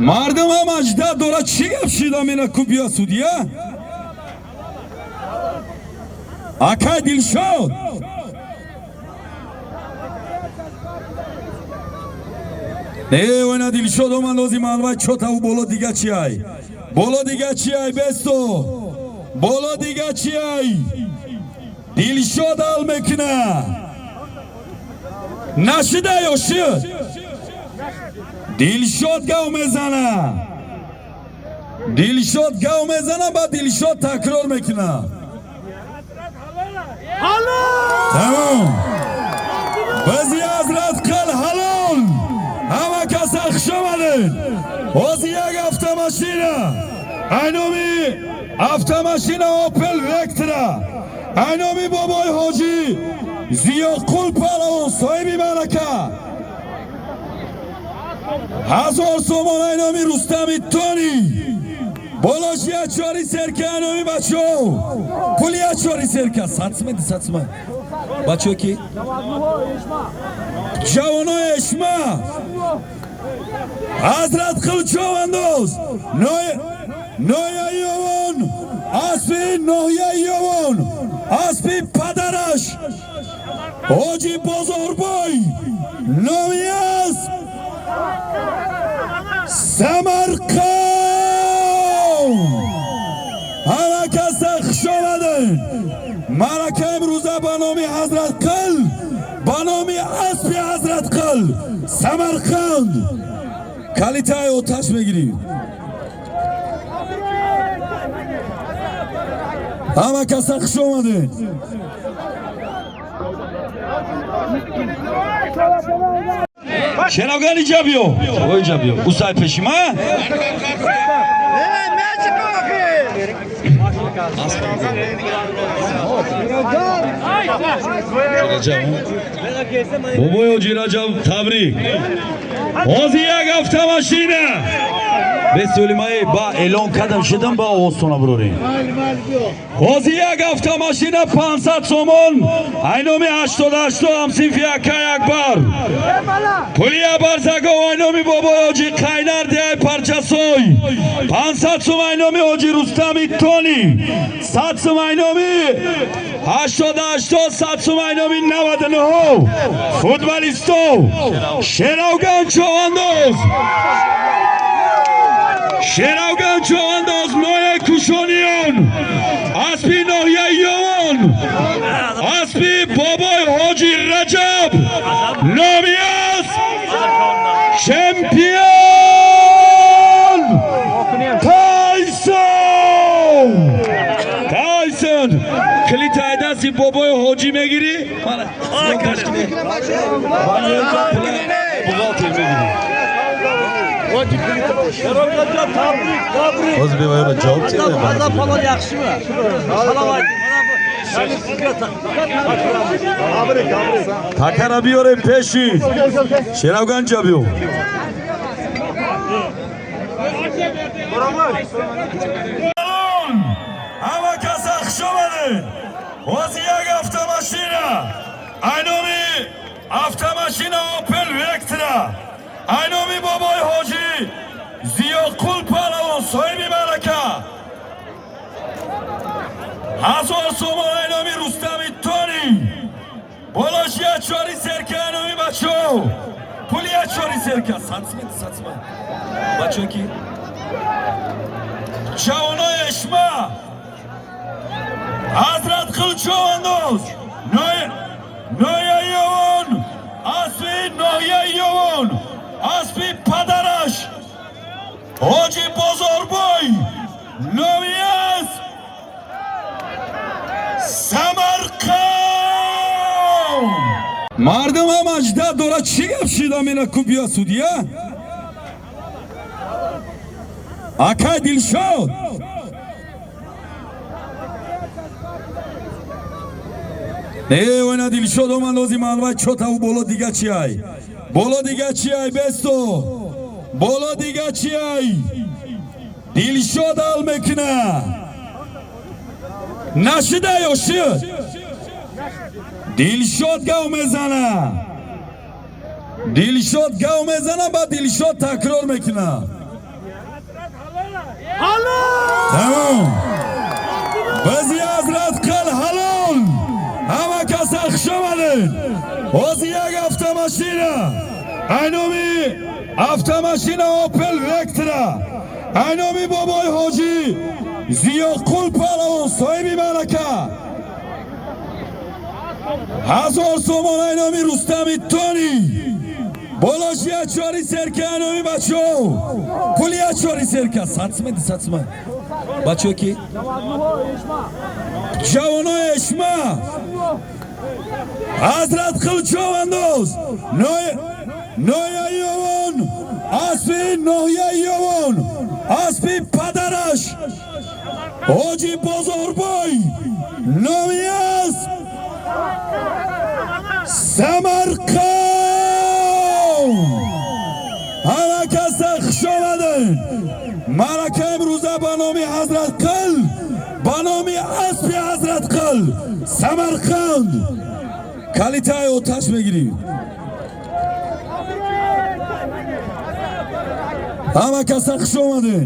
مردم هم اجده داره چی گفت شیده میره کوبیا سودیه اکای دلشاد اینا دلشاد من لازم الوای چوتا و بالا دیگه چی ای بالا دیگه چی ای بستو بالا دیگه چی ای دلشاد حال میکنه نشده یا شد دلشاد گاو میزنه دلشاد گاو میزنه با دلشاد تکرار میکنه تمام بازی حضرت قل حلال همه کس اخش آمدن بازی یک افتماشینه اینامی افتماشینه اوپل وکتره اینامی بابای حاجی زیاقل پلوان صاحبی ملکه 1000 سومان اینامی رستمی تانی بولاشی اچاری سرکه اینامی بچه پولی اچاری سرکه ساتسمه دی ساتسمه بچه کی؟ جوانای اشما حضرت قلچو انداز نویا یوان اسبی نویا یوان اسبی پدرش حاجی بازاربای نامیاز سمرقند همه کس اخش آمدن ملکه امروزه با نامی حضرت قل با نامی اسبی حضرت قل سمرقند کلیتای اوتش میگیریم همه کس اخش آمدن شنوگان اینجا بیو اینجا بیو اوسای پیشی ما بابای حاجی رجب تبریک حاضی یک هفته ماشینه به سلیمای با اعلان کردم شدم با آستانه بروریم حاضی یک هفته ماشینه 500 سومون اینامی 88 همسیفی یک بار پولی برزگا و اینامی بابای حاجی قینر دیای پرچسوی 500 سوم اینامی حاجی رستمی تونی 100 سوم اینامی 88 100 سوم اینامی 99 فوتبالیستو شنوگان چواندوز شنوگان چواندوز نوی کشانیان اسبی نویه یوان اسبی بابای حاجی رجب نامیاز شمپیون تایسون کلیت دستی بابای حاجی میگیری؟ باز بیایم جواب چیه؟ باز پالان یخشی می. تاکر بیاریم پیشی. شیراوگان جا بیو. همه کس اخش آمده. بازی یک هفته ماشینه. اینامی هفته ماشینه اوپل وکتره. اینامی بابای حاجی زیاقل پلوان صاحبی ملکه 1000 سومان اینامی رستمی تانی بولاشی اچاری سرکه اینامی بچه پولی اچاری سرکه ساتسمه بچه کی؟ جوانای اشما حضرت قلچو انداز نویا یوان اسبی نویا یوان اسبی پدرش حاجی بازاربای نامیاز سمرقند مردم هم اجده داره چی گفت شیده میره کوبیا سودیه اکای دلشاد اینا دلشاد من لازم الوای چوتا و بالا دیگه چی ای بالا دیگه چی ای بستو بالا دیگه چی ای دلشاد حال میکنه نشده یا شد دلشاد گاو میزنه با دلشاد تکرار میکنه Tamam. Bizi hazrat qil halol. Hamma kasa xushomadin. O'ziyak avtomashina. Aynomi avtomashina Opel Vectra. Aynomi boboy hoji Ziyoqul Palon sohibi malaka. 1000 so'm aynomi Rustam Ittoni. Bolashia chori serka aynomi bacho. Puliya chori serka satsma. Bacho ki? Javono eshma. Hazrat qil chavandoz. Noya yovon. Aspi noya yovon. Aspi padarash. Hoji Bozorboy. Nomiyas. Samarqand. Harakasa xushomadin. Malaka imruza banomi hazrat qil. Banomi aspi hazrat qil. Samarqand. Kalitay otash بگیرید. همه کسا خوش اومده.